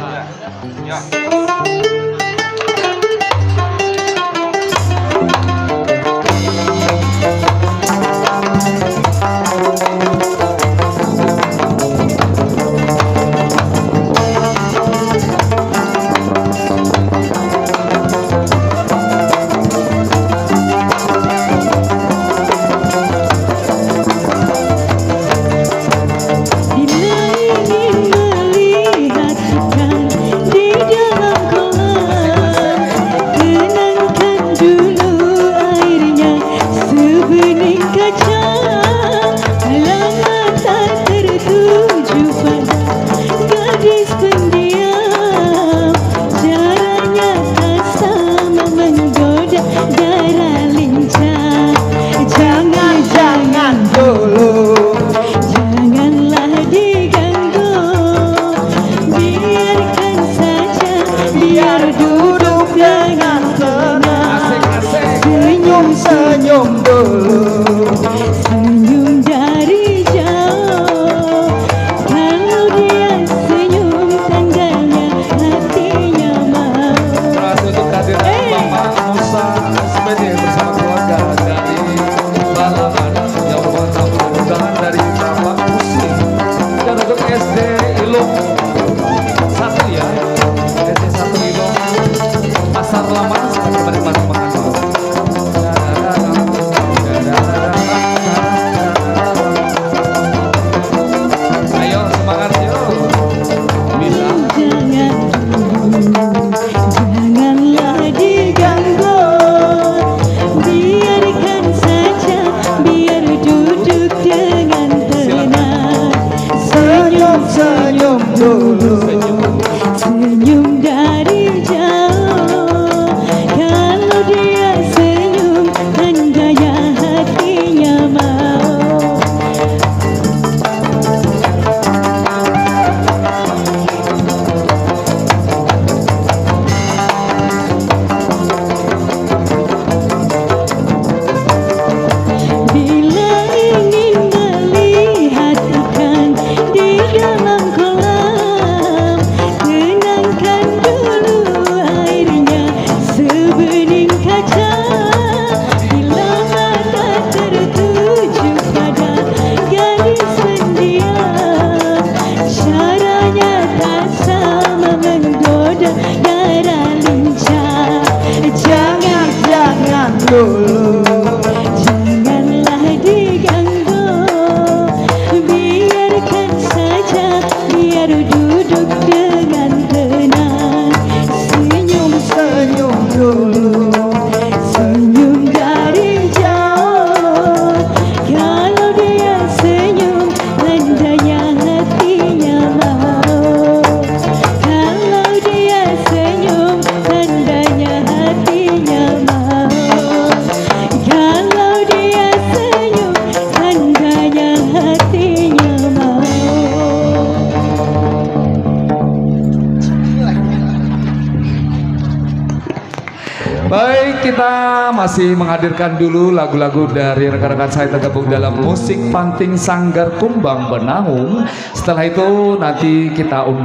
Ya. Senyum dulu, senyum dari jauh. Kalau dia senyum tandanya hatinya mau. Terima untuk kehadiran Bapak Musa SPD bersama keluarga dari Balangan yang merupakan undangan dari Bapak Musi dan untuk SD Ilung 1 ya, SD 1 Ilung Pasar Lama seperti Bandung Makan. Ayo semangat yuk. Bila Janganlah diganggu, biarkan saja, biar duduk dengan tenang. senyum senyum dulu, Senyum dari jauh. Kalau dia senyum tandanya hatinya mau. Bila ingin melihat ikan di dalam kolam, tenangkan dulu airnya sebening kaca. Bila mata tertuju pada gadis pendiam, caranya tak sama menggoda darah lincah. jangan dulu, Janganlah diganggu, biarkan saja, biar duduk dengan tenang. Senyum senyum dulu, senyum dari jauh. Kalau dia senyum tandanya hatinya mau. Kalau dia senyum tandanya hatinya mau. Kalau dia senyum tandanya hatinya mau. baik, kita masih menghadirkan dulu lagu-lagu dari rekan-rekan saya tergabung dalam musik Panting Sanggar Kumbang Benahung. Setelah itu nanti kita undang